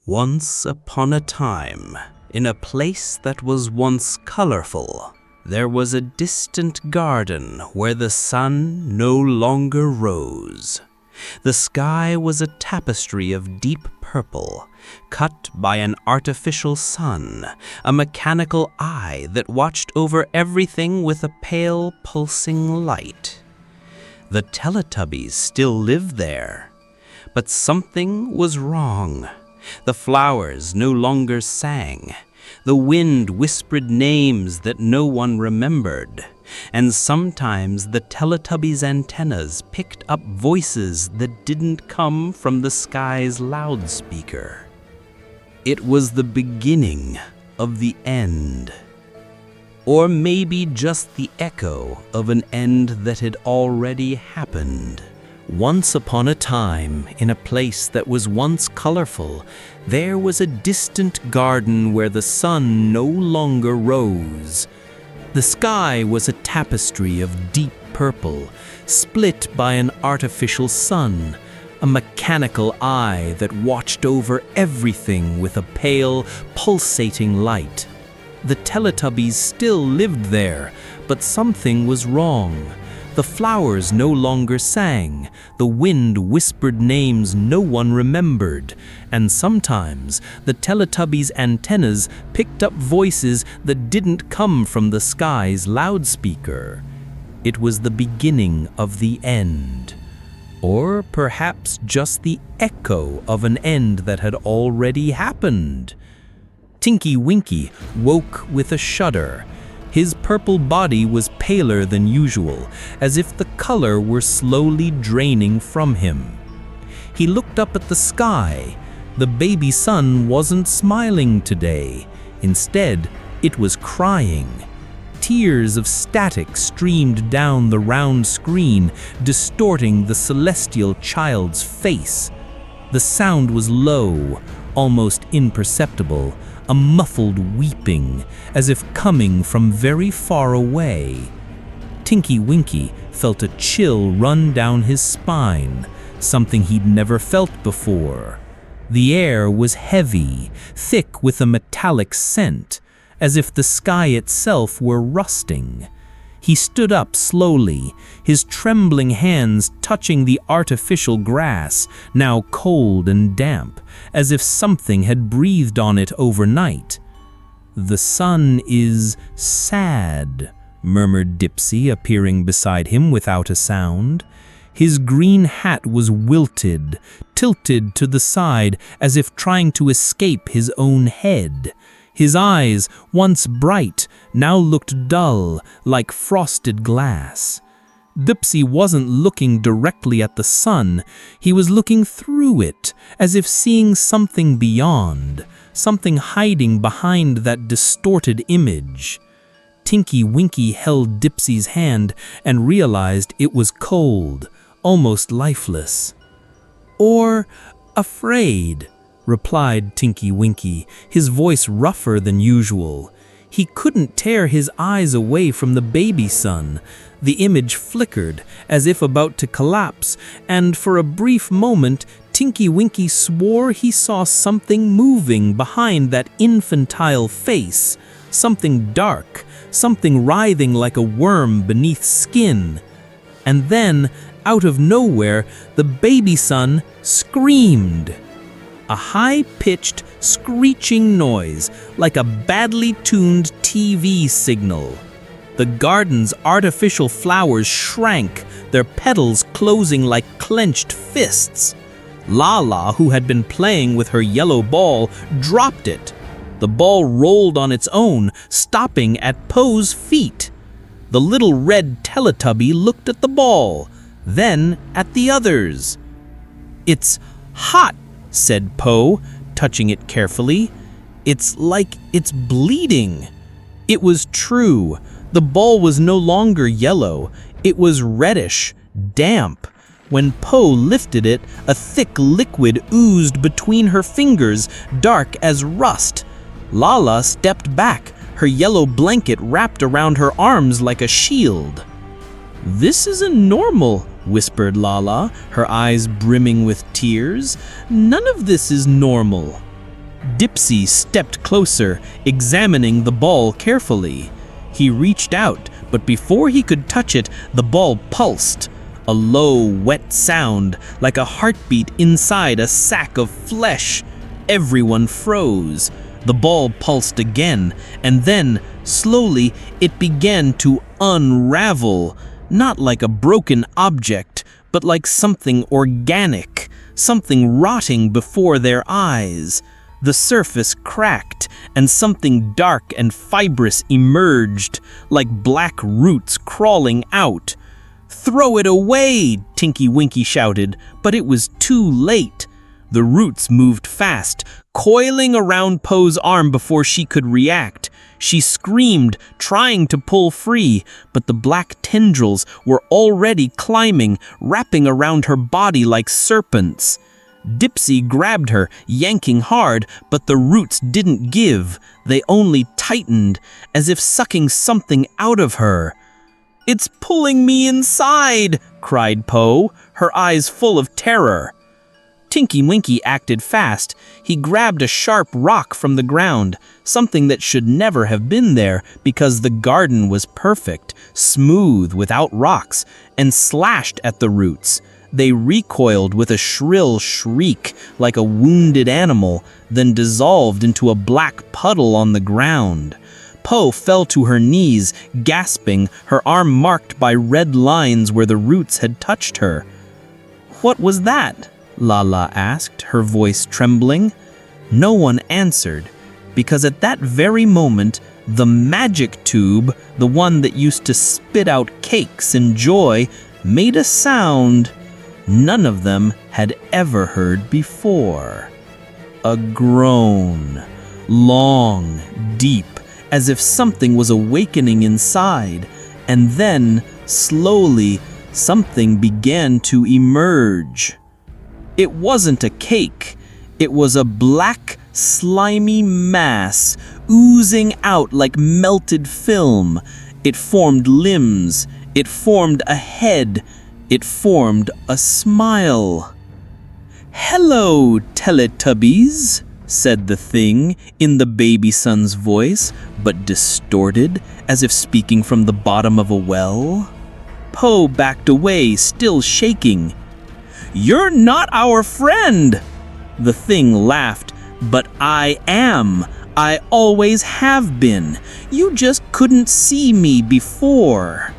Once upon a time, in a place that was once colorful, there was a distant garden where the sun no longer rose. The sky was a tapestry of deep purple, cut by an artificial sun, a mechanical eye that watched over everything with a pale, pulsing light. The Teletubbies still lived there, but something was wrong. The flowers no longer sang. The wind whispered names that no one remembered. And sometimes the Teletubbies' antennas picked up voices that didn't come from the sky's loudspeaker. It was the beginning of the end. Or maybe just the echo of an end that had already happened. Once upon a time, in a place that was once colorful, there was a distant garden where the sun no longer rose. The sky was a tapestry of deep purple, split by an artificial sun, a mechanical eye that watched over everything with a pale, pulsating light. The Teletubbies still lived there, but something was wrong. The flowers no longer sang, the wind whispered names no one remembered, and sometimes the Teletubbies' antennas picked up voices that didn't come from the sky's loudspeaker. It was the beginning of the end, or perhaps just the echo of an end that had already happened. Tinky Winky woke with a shudder. His purple body was paler than usual, as if the color were slowly draining from him. He looked up at the sky. The baby sun wasn't smiling today. Instead, it was crying. Tears of static streamed down the round screen, distorting the celestial child's face. The sound was low, almost imperceptible, a muffled weeping, as if coming from very far away. Tinky Winky felt a chill run down his spine, something he'd never felt before. The air was heavy, thick with a metallic scent, as if the sky itself were rusting. He stood up slowly, his trembling hands touching the artificial grass, now cold and damp, as if something had breathed on it overnight. "The sun is sad," murmured Dipsy, appearing beside him without a sound. His green hat was wilted, tilted to the side as if trying to escape his own head. His eyes, once bright, now looked dull, like frosted glass. Dipsy wasn't looking directly at the sun. He was looking through it, as if seeing something beyond, something hiding behind that distorted image. Tinky Winky held Dipsy's hand and realized it was cold, almost lifeless. "Or afraid," replied Tinky Winky, his voice rougher than usual. He couldn't tear his eyes away from the baby sun. The image flickered, as if about to collapse, and for a brief moment, Tinky Winky swore he saw something moving behind that infantile face, something dark, something writhing like a worm beneath skin. And then, out of nowhere, the baby sun screamed. A high-pitched, screeching noise, like a badly tuned TV signal. The garden's artificial flowers shrank, their petals closing like clenched fists. Lala, who had been playing with her yellow ball, dropped it. The ball rolled on its own, stopping at Po's feet. The little red Teletubby looked at the ball, then at the others. "It's hot," said Po, touching it carefully. "It's like it's bleeding." It was true. The ball was no longer yellow. It was reddish, damp. When Po lifted it, a thick liquid oozed between her fingers, dark as rust. Lala stepped back, her yellow blanket wrapped around her arms like a shield. "This isn't normal," whispered Lala, her eyes brimming with tears. "None of this is normal." Dipsy stepped closer, examining the ball carefully. He reached out, but before he could touch it, the ball pulsed. A low, wet sound, like a heartbeat inside a sack of flesh. Everyone froze. The ball pulsed again, and then, slowly, it began to unravel. Not like a broken object, but like something organic, something rotting before their eyes. The surface cracked, and something dark and fibrous emerged, like black roots crawling out. "Throw it away!" Tinky Winky shouted, but it was too late. The roots moved fast, coiling around Po's arm before she could react. She screamed, trying to pull free, but the black tendrils were already climbing, wrapping around her body like serpents. Dipsy grabbed her, yanking hard, but the roots didn't give. They only tightened, as if sucking something out of her. "It's pulling me inside!" cried Po, her eyes full of terror. Tinky Winky acted fast. He grabbed a sharp rock from the ground, something that should never have been there because the garden was perfect, smooth, without rocks, and slashed at the roots. They recoiled with a shrill shriek like a wounded animal, then dissolved into a black puddle on the ground. Po fell to her knees, gasping, her arm marked by red lines where the roots had touched her. "What was that?" Lala asked, her voice trembling. No one answered, because at that very moment, the magic tube, the one that used to spit out cakes and joy, made a sound none of them had ever heard before. A groan, long, deep, as if something was awakening inside, and then, slowly, something began to emerge. It wasn't a cake. It was a black, slimy mass, oozing out like melted film. It formed limbs. It formed a head. It formed a smile. "Hello, Teletubbies," said the thing in the baby son's voice, but distorted, as if speaking from the bottom of a well. Po backed away, still shaking. "You're not our friend!" The thing laughed. "But I am. I always have been. You just couldn't see me before."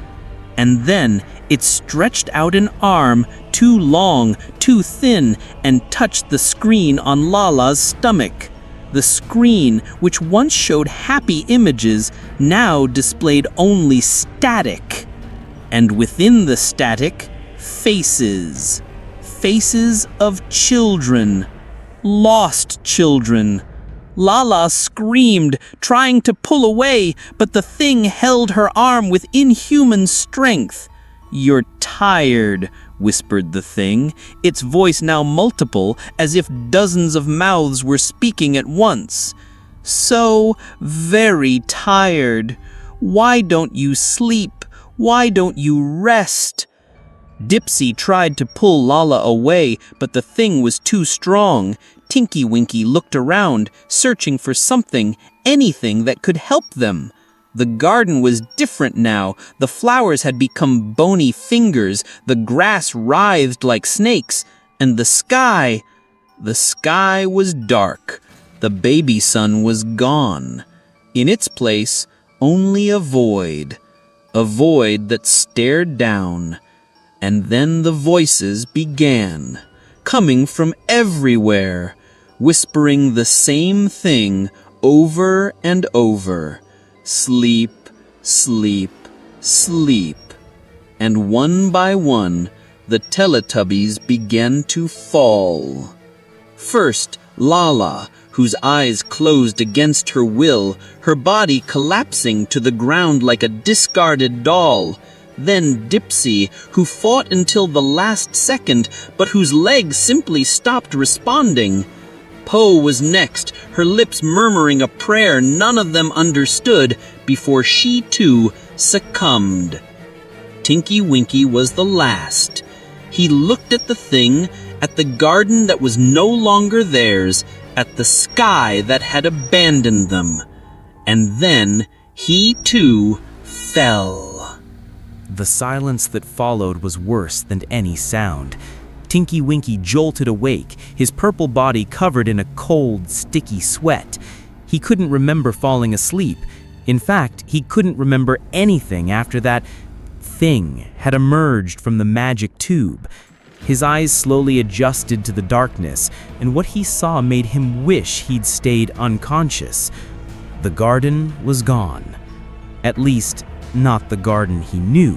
And then it stretched out an arm, too long, too thin, and touched the screen on Lala's stomach. The screen, which once showed happy images, now displayed only static. And within the static, faces. Faces of children. Lost children. Lala screamed, trying to pull away, but the thing held her arm with inhuman strength. "You're tired," whispered the thing, its voice now multiple, as if dozens of mouths were speaking at once. "So very tired. Why don't you sleep? Why don't you rest?" Dipsy tried to pull Lala away, but the thing was too strong. Tinky Winky looked around, searching for something, anything that could help them. The garden was different now. The flowers had become bony fingers, the grass writhed like snakes, and the sky was dark. The baby sun was gone. In its place, only a void that stared down. And then the voices began, coming from everywhere, whispering the same thing over and over. Sleep, sleep, sleep. And one by one, the Teletubbies began to fall. First, Lala, whose eyes closed against her will, her body collapsing to the ground like a discarded doll. Then Dipsy, who fought until the last second, but whose legs simply stopped responding. Po was next, her lips murmuring a prayer none of them understood, before she too succumbed. Tinky Winky was the last. He looked at the thing, at the garden that was no longer theirs, at the sky that had abandoned them, and then he too fell. The silence that followed was worse than any sound. Tinky Winky jolted awake, his purple body covered in a cold, sticky sweat. He couldn't remember falling asleep. In fact, he couldn't remember anything after that thing had emerged from the magic tube. His eyes slowly adjusted to the darkness, and what he saw made him wish he'd stayed unconscious. The garden was gone. At least, not the garden he knew.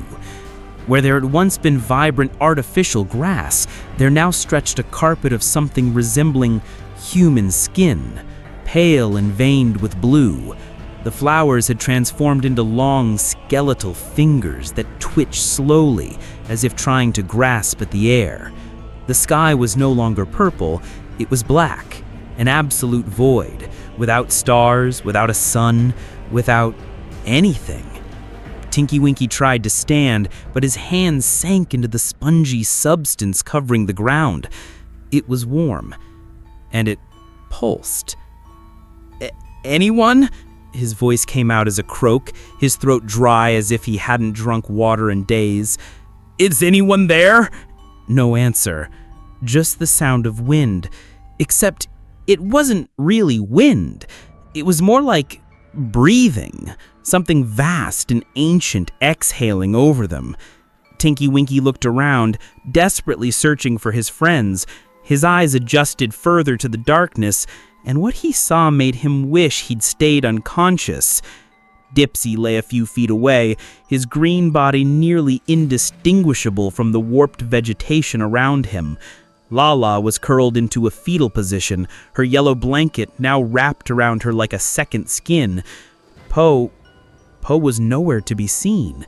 Where there had once been vibrant artificial grass, there now stretched a carpet of something resembling human skin, pale and veined with blue. The flowers had transformed into long, skeletal fingers that twitched slowly, as if trying to grasp at the air. The sky was no longer purple, it was black, an absolute void, without stars, without a sun, without anything. Tinky Winky tried to stand, but his hands sank into the spongy substance covering the ground. It was warm, and it pulsed. Anyone? His voice came out as a croak, his throat dry as if he hadn't drunk water in days. Is anyone there? No answer, just the sound of wind, except it wasn't really wind. It was more like breathing, something vast and ancient exhaling over them. Tinky Winky looked around, desperately searching for his friends. His eyes adjusted further to the darkness, and what he saw made him wish he'd stayed unconscious. Dipsy lay a few feet away, his green body nearly indistinguishable from the warped vegetation around him. Lala was curled into a fetal position, her yellow blanket now wrapped around her like a second skin. Poe was nowhere to be seen.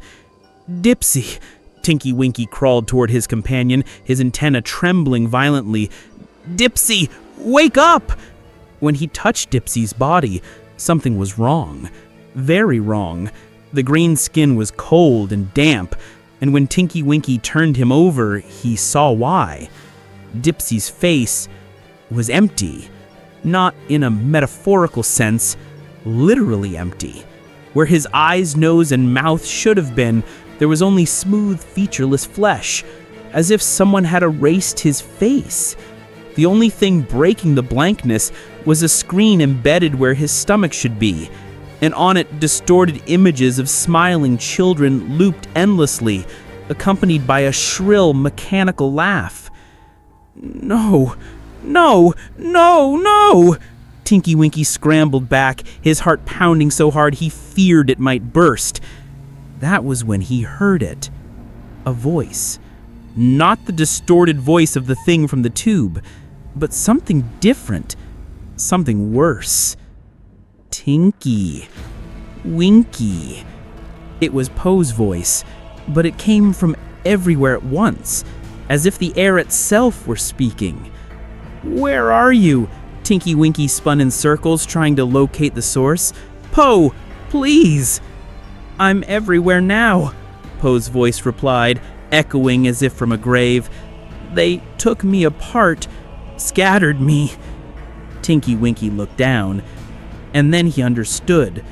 Dipsy! Tinky Winky crawled toward his companion, his antenna trembling violently. Dipsy, wake up! When he touched Dipsy's body, something was wrong. Very wrong. The green skin was cold and damp, and when Tinky Winky turned him over, he saw why. Dipsy's face was empty. Not in a metaphorical sense, literally empty. Where his eyes, nose, and mouth should have been, there was only smooth, featureless flesh, as if someone had erased his face. The only thing breaking the blankness was a screen embedded where his stomach should be, and on it distorted images of smiling children looped endlessly, accompanied by a shrill, mechanical laugh. No, no, no, no! Tinky Winky scrambled back, his heart pounding so hard he feared it might burst. That was when he heard it. A voice. Not the distorted voice of the thing from the tube, but something different, something worse. Tinky Winky. It was Poe's voice, but it came from everywhere at once, as if the air itself were speaking. Where are you? Tinky Winky spun in circles, trying to locate the source. Poe, please! I'm everywhere now, Poe's voice replied, echoing as if from a grave. They took me apart, scattered me. Tinky Winky looked down, and then he understood.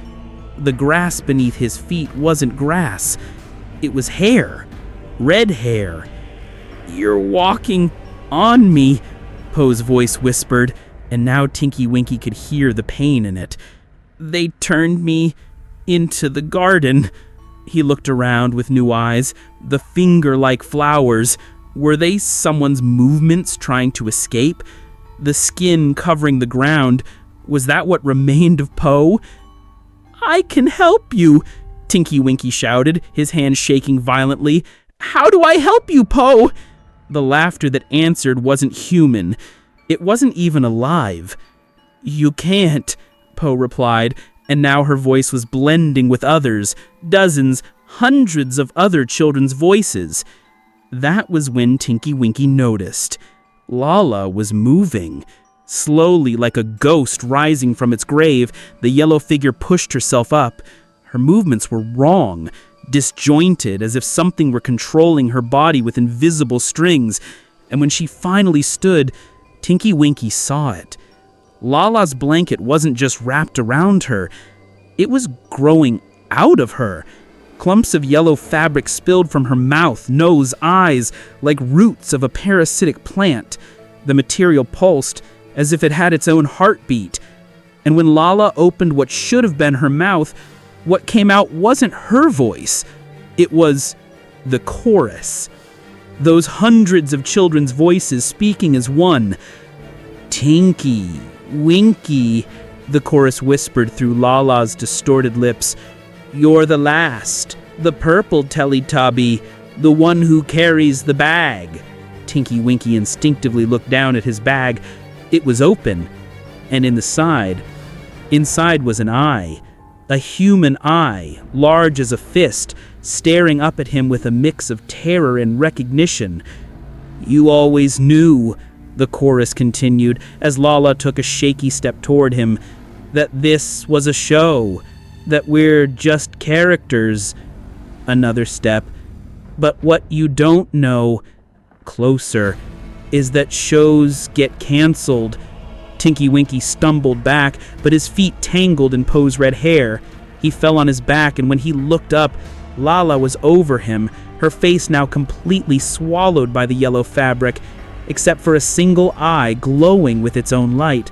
The grass beneath his feet wasn't grass. It was hair. Red hair. You're walking on me, Poe's voice whispered, and now Tinky Winky could hear the pain in it. They turned me into the garden. He looked around with new eyes. The finger-like flowers. Were they someone's movements trying to escape? The skin covering the ground. Was that what remained of Poe? I can help you, Tinky Winky shouted, his hand shaking violently. How do I help you, Poe? The laughter that answered wasn't human. It wasn't even alive. You can't, Poe replied, and now her voice was blending with others, dozens, hundreds of other children's voices. That was when Tinky Winky noticed. Lala was moving. Slowly, like a ghost rising from its grave, the yellow figure pushed herself up. Her movements were wrong, disjointed, as if something were controlling her body with invisible strings. And when she finally stood, Tinky Winky saw it. Lala's blanket wasn't just wrapped around her, it was growing out of her. Clumps of yellow fabric spilled from her mouth, nose, eyes, like roots of a parasitic plant. The material pulsed as if it had its own heartbeat. And when Lala opened what should have been her mouth, what came out wasn't her voice. It was the chorus. Those hundreds of children's voices speaking as one. Tinky, Winky, the chorus whispered through Lala's distorted lips. You're the last, the purple Teletubby, the one who carries the bag. Tinky Winky instinctively looked down at his bag. It was open, and inside was an eye, a human eye, large as a fist, staring up at him with a mix of terror and recognition. You always knew, the chorus continued as Lala took a shaky step toward him, that this was a show, that we're just characters. Another step. But what you don't know, closer, is that shows get canceled. Tinky Winky stumbled back, but his feet tangled in Poe's red hair. He fell on his back, and when he looked up, Lala was over him, her face now completely swallowed by the yellow fabric, except for a single eye glowing with its own light.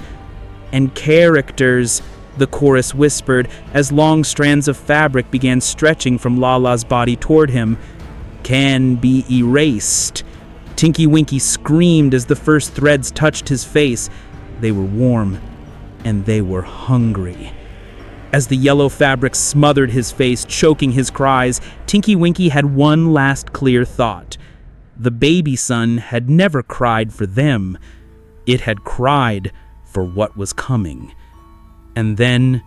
And characters, the chorus whispered as long strands of fabric began stretching from Lala's body toward him, can be erased. Tinky Winky screamed as the first threads touched his face. They were warm, and they were hungry. As the yellow fabric smothered his face, choking his cries, Tinky Winky had one last clear thought. The baby sun had never cried for them. It had cried for what was coming. And then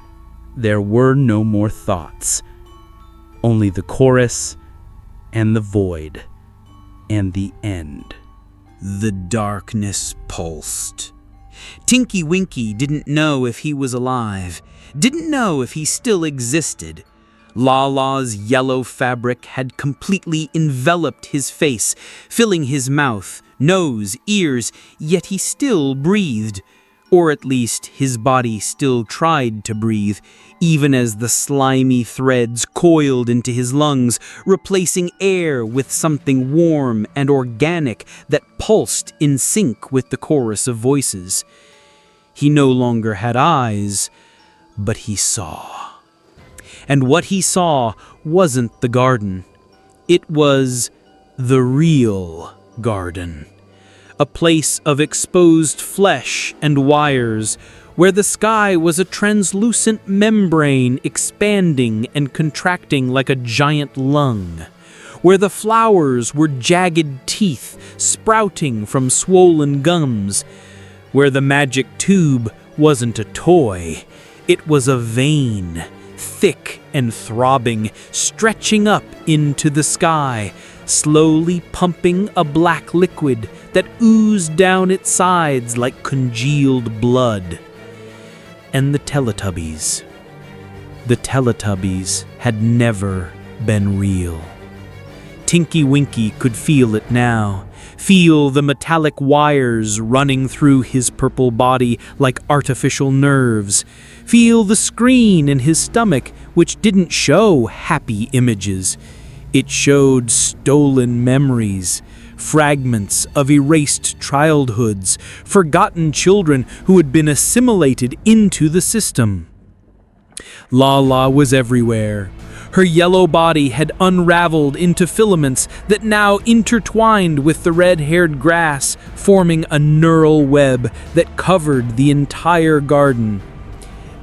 there were no more thoughts. Only the chorus and the void and the end. The darkness pulsed. Tinky Winky didn't know if he was alive, didn't know if he still existed. Lala's yellow fabric had completely enveloped his face, filling his mouth, nose, ears, yet he still breathed. Or at least his body still tried to breathe, even as the slimy threads coiled into his lungs, replacing air with something warm and organic that pulsed in sync with the chorus of voices. He no longer had eyes, but he saw. And what he saw wasn't the garden. It was the real garden. A place of exposed flesh and wires, where the sky was a translucent membrane expanding and contracting like a giant lung, where the flowers were jagged teeth sprouting from swollen gums, where the magic tube wasn't a toy, it was a vein, thick and throbbing, stretching up into the sky, slowly pumping a black liquid that oozed down its sides like congealed blood. And the Teletubbies. The Teletubbies had never been real. Tinky Winky could feel it now, feel the metallic wires running through his purple body like artificial nerves, feel the screen in his stomach which didn't show happy images. It showed stolen memories, fragments of erased childhoods, forgotten children who had been assimilated into the system. Lala was everywhere. Her yellow body had unraveled into filaments that now intertwined with the red-haired grass, forming a neural web that covered the entire garden.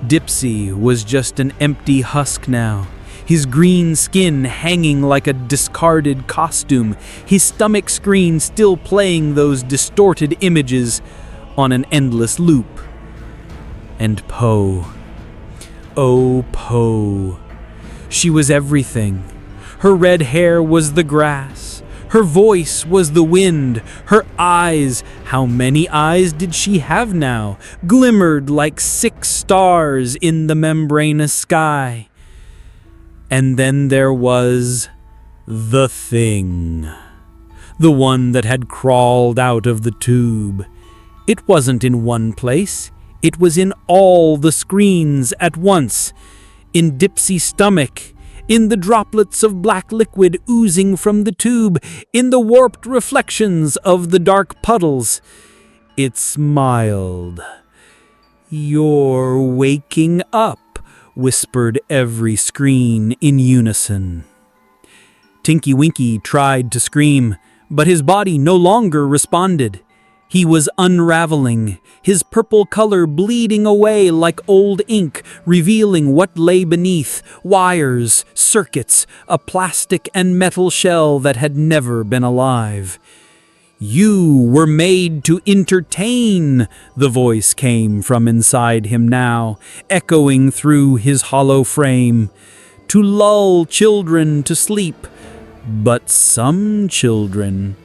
Dipsy was just an empty husk now, his green skin hanging like a discarded costume, his stomach screen still playing those distorted images on an endless loop. And Poe. Oh, Poe. She was everything. Her red hair was the grass. Her voice was the wind. Her eyes, how many eyes did she have now, glimmered like 6 stars in the membranous sky. And then there was the thing. The one that had crawled out of the tube. It wasn't in one place. It was in all the screens at once, in Dipsy's stomach, in the droplets of black liquid oozing from the tube, in the warped reflections of the dark puddles. It smiled. "You're waking up," whispered every screen in unison. Tinky Winky tried to scream, but his body no longer responded. He was unraveling, his purple color bleeding away like old ink, revealing what lay beneath: wires, circuits, a plastic and metal shell that had never been alive. "You were made to entertain," the voice came from inside him now, echoing through his hollow frame. "To lull children to sleep, but some children."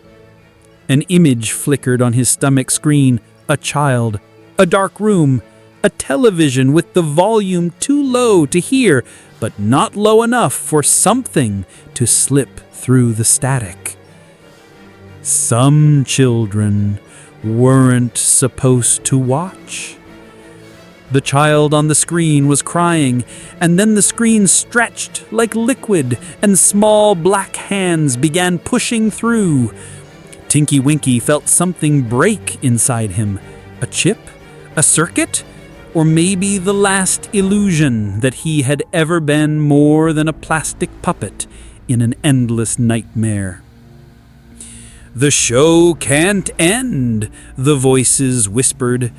An image flickered on his stomach screen, a child, a dark room, a television with the volume too low to hear, but not low enough for something to slip through the static. Some children weren't supposed to watch. The child on the screen was crying, and then the screen stretched like liquid, and small black hands began pushing through. Tinky Winky felt something break inside him. A chip? A circuit? Or maybe the last illusion that he had ever been more than a plastic puppet in an endless nightmare. "The show can't end," the voices whispered.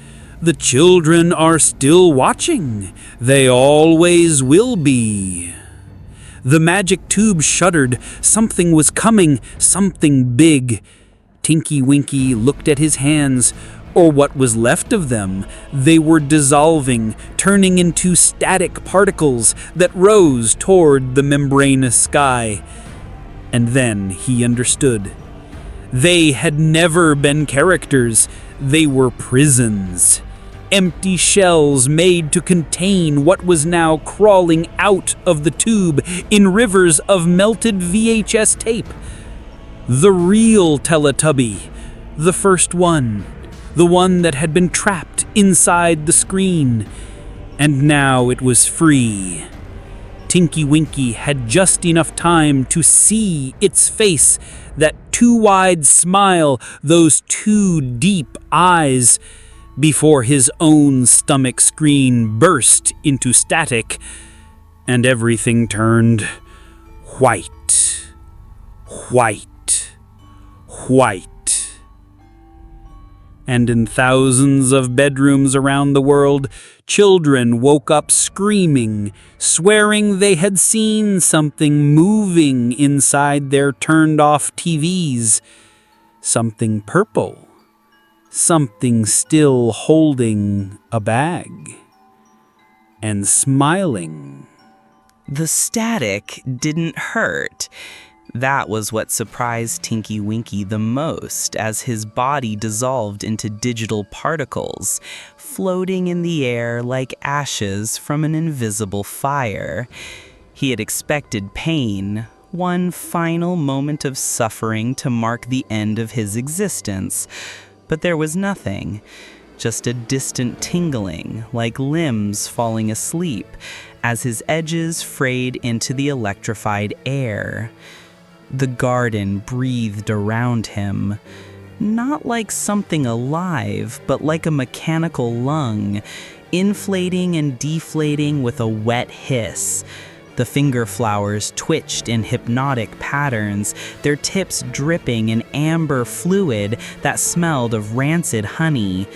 "The children are still watching. They always will be." The magic tube shuddered. Something was coming, something big. Tinky Winky looked at his hands, or what was left of them. They were dissolving, turning into static particles that rose toward the membranous sky. And then he understood. They had never been characters. They were prisons. Empty shells made to contain what was now crawling out of the tube in rivers of melted VHS tape. The real Teletubby, the first one, the one that had been trapped inside the screen. And now it was free. Tinky Winky had just enough time to see its face, that too wide smile, those too deep eyes, before his own stomach screen burst into static, and everything turned white, white, white. And in thousands of bedrooms around the world, children woke up screaming, swearing they had seen something moving inside their turned-off TVs. Something purple. Something still holding a bag. And smiling. The static didn't hurt. That was what surprised Tinky Winky the most, as his body dissolved into digital particles, floating in the air like ashes from an invisible fire. He had expected pain, one final moment of suffering to mark the end of his existence, but there was nothing, just a distant tingling, like limbs falling asleep, as his edges frayed into the electrified air. The garden breathed around him, not like something alive, but like a mechanical lung, inflating and deflating with a wet hiss. The finger flowers twitched in hypnotic patterns, their tips dripping in amber fluid that smelled of rancid honey.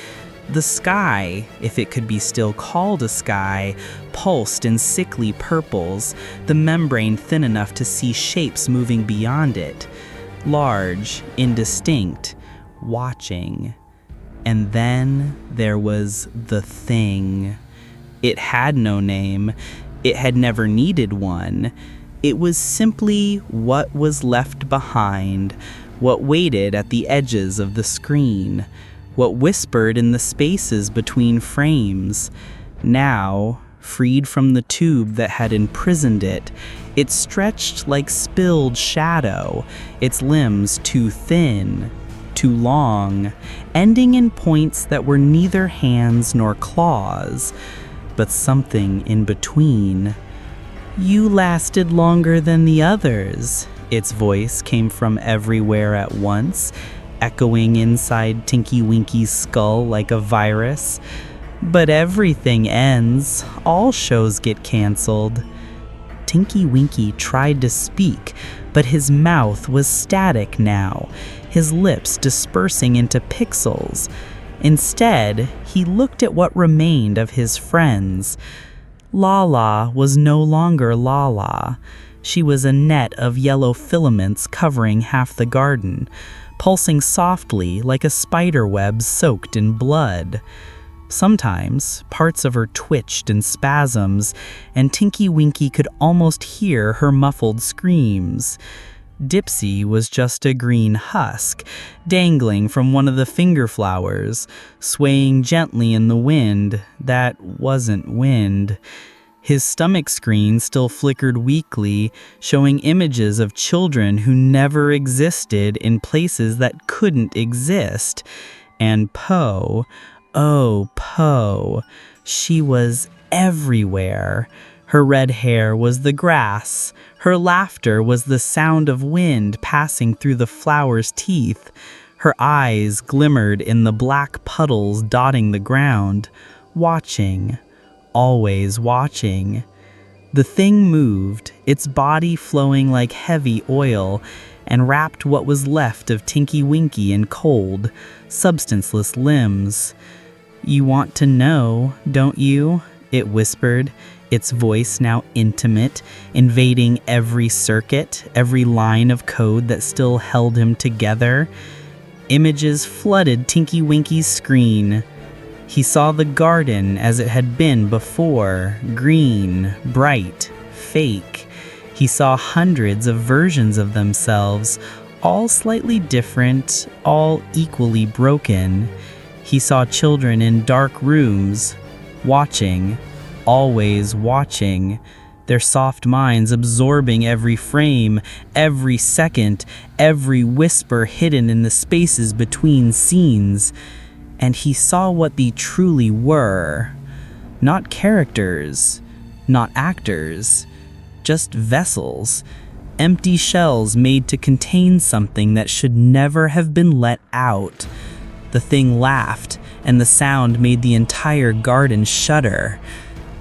The sky, if it could be still called a sky, pulsed in sickly purples, the membrane thin enough to see shapes moving beyond it, large, indistinct, watching. And then there was the thing. It had no name. It had never needed one. It was simply what was left behind, what waited at the edges of the screen, what whispered in the spaces between frames. Now, freed from the tube that had imprisoned it, it stretched like spilled shadow, its limbs too thin, too long, ending in points that were neither hands nor claws, but something in between. "You lasted longer than the others," its voice came from everywhere at once, echoing inside Tinky Winky's skull like a virus. "But everything ends. All shows get canceled." Tinky Winky tried to speak, but his mouth was static now, his lips dispersing into pixels. Instead, he looked at what remained of his friends. Lala was no longer Lala. She was a net of yellow filaments covering half the garden, pulsing softly like a spider web soaked in blood. Sometimes, parts of her twitched in spasms, and Tinky Winky could almost hear her muffled screams. Dipsy was just a green husk, dangling from one of the finger flowers, swaying gently in the wind that wasn't wind. His stomach screen still flickered weakly, showing images of children who never existed in places that couldn't exist. And Poe, oh, Poe, she was everywhere. Her red hair was the grass. Her laughter was the sound of wind passing through the flower's teeth. Her eyes glimmered in the black puddles dotting the ground, watching, always watching. The thing moved, its body flowing like heavy oil, and wrapped what was left of Tinky Winky in cold, substanceless limbs. "You want to know, don't you?" it whispered, its voice now intimate, invading every circuit, every line of code that still held him together. Images flooded Tinky Winky's screen. He saw the garden as it had been before, green, bright, fake. He saw hundreds of versions of themselves, all slightly different, all equally broken. He saw children in dark rooms, watching, always watching, their soft minds absorbing every frame, every second, every whisper hidden in the spaces between scenes. And he saw what they truly were. Not characters, not actors, just vessels, empty shells made to contain something that should never have been let out. The thing laughed, and the sound made the entire garden shudder.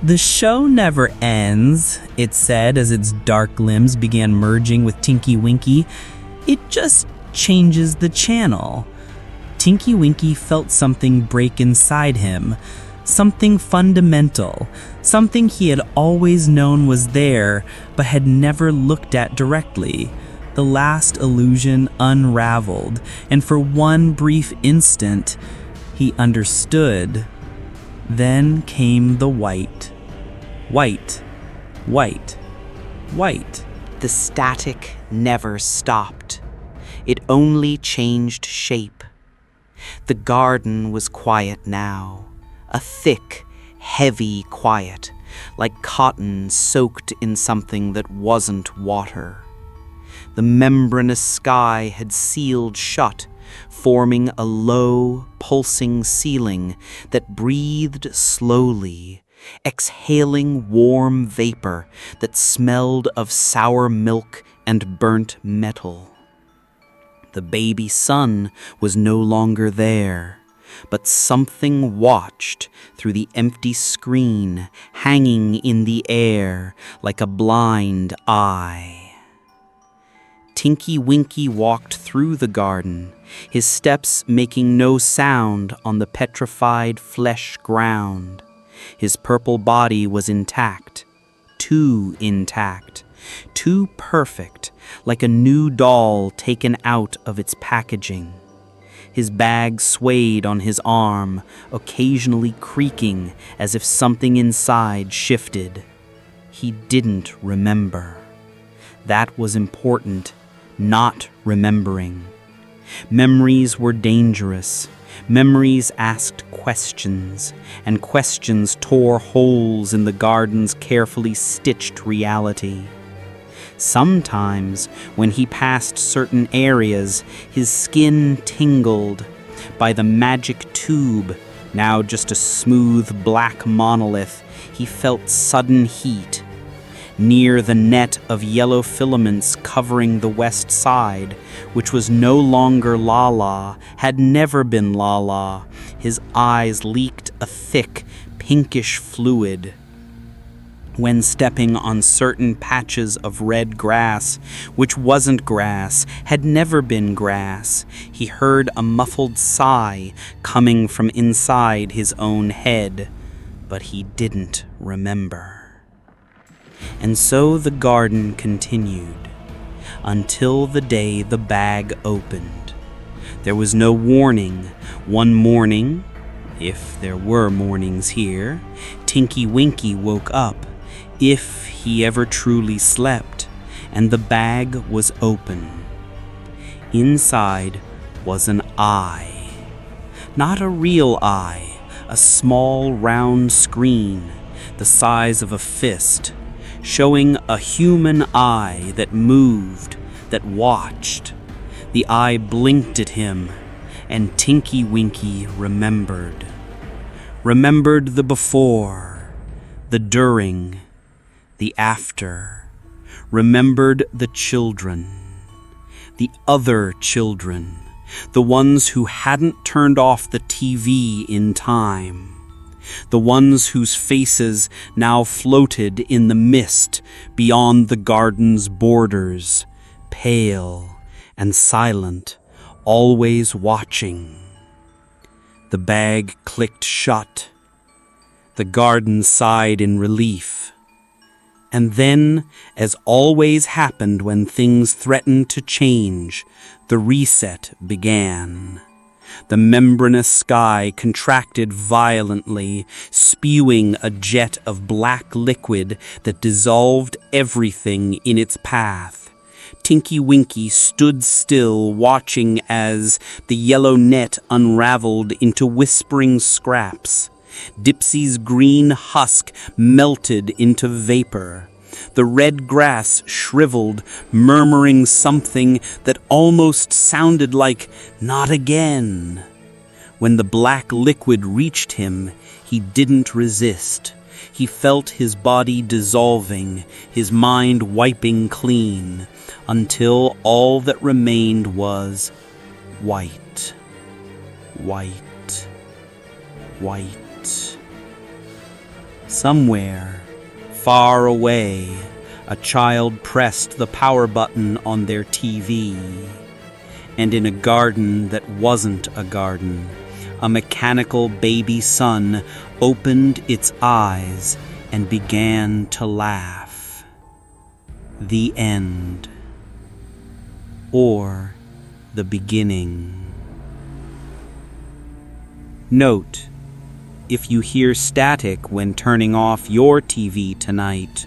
"The show never ends," it said as its dark limbs began merging with Tinky Winky. "It just changes the channel." Tinky Winky felt something break inside him, something fundamental, something he had always known was there but had never looked at directly. The last illusion unraveled, and for one brief instant, he understood. Then came the white. White, white, white. The static never stopped. It only changed shape. The garden was quiet now, a thick, heavy quiet, like cotton soaked in something that wasn't water. The membranous sky had sealed shut, forming a low, pulsing ceiling that breathed slowly, exhaling warm vapor that smelled of sour milk and burnt metal. The baby sun was no longer there, but something watched through the empty screen, hanging in the air like a blind eye. Tinky Winky walked through the garden, his steps making no sound on the petrified flesh ground. His purple body was intact, too perfect, like a new doll taken out of its packaging. His bag swayed on his arm, occasionally creaking as if something inside shifted. He didn't remember. That was important, not remembering. Memories were dangerous. Memories asked questions, and questions tore holes in the garden's carefully stitched reality. Sometimes, when he passed certain areas, his skin tingled. By the magic tube, now just a smooth black monolith, he felt sudden heat. Near the net of yellow filaments covering the west side, which was no longer Lala, had never been Lala, his eyes leaked a thick, pinkish fluid. When stepping on certain patches of red grass, which wasn't grass, had never been grass, he heard a muffled sigh coming from inside his own head, but he didn't remember. And so the garden continued, until the day the bag opened. There was no warning. One morning, if there were mornings here, Tinky Winky woke up, if he ever truly slept, and the bag was open. Inside was an eye. Not a real eye, a small round screen, the size of a fist, showing a human eye that moved, that watched. The eye blinked at him, and Tinky Winky remembered. Remembered the before, the during, the after. Remembered the children, the other children, the ones who hadn't turned off the TV in time. The ones whose faces now floated in the mist beyond the garden's borders, pale and silent, always watching. The bag clicked shut. The garden sighed in relief. And then, as always happened when things threatened to change, the reset began. The membranous sky contracted violently, spewing a jet of black liquid that dissolved everything in its path. Tinky Winky stood still, watching as the yellow net unraveled into whispering scraps. Dipsy's green husk melted into vapor. The red grass shriveled, murmuring something that almost sounded like "not again." When the black liquid reached him, he didn't resist. He felt his body dissolving, his mind wiping clean, until all that remained was white, white, white. Somewhere, far away, a child pressed the power button on their TV. And in a garden that wasn't a garden, a mechanical baby sun opened its eyes and began to laugh. The end. Or the beginning. Note: if you hear static when turning off your TV tonight,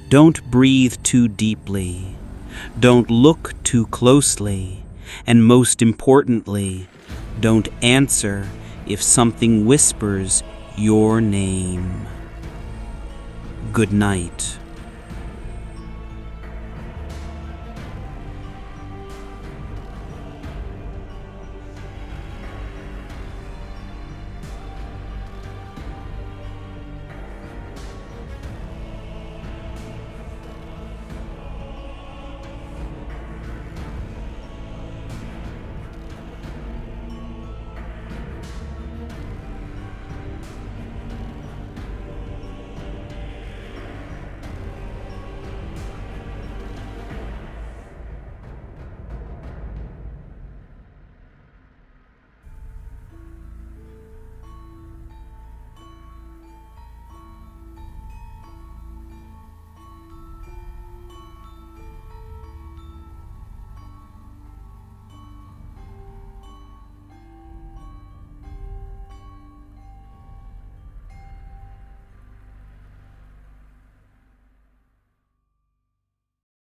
don't breathe too deeply, don't look too closely, and most importantly, don't answer if something whispers your name. Good night.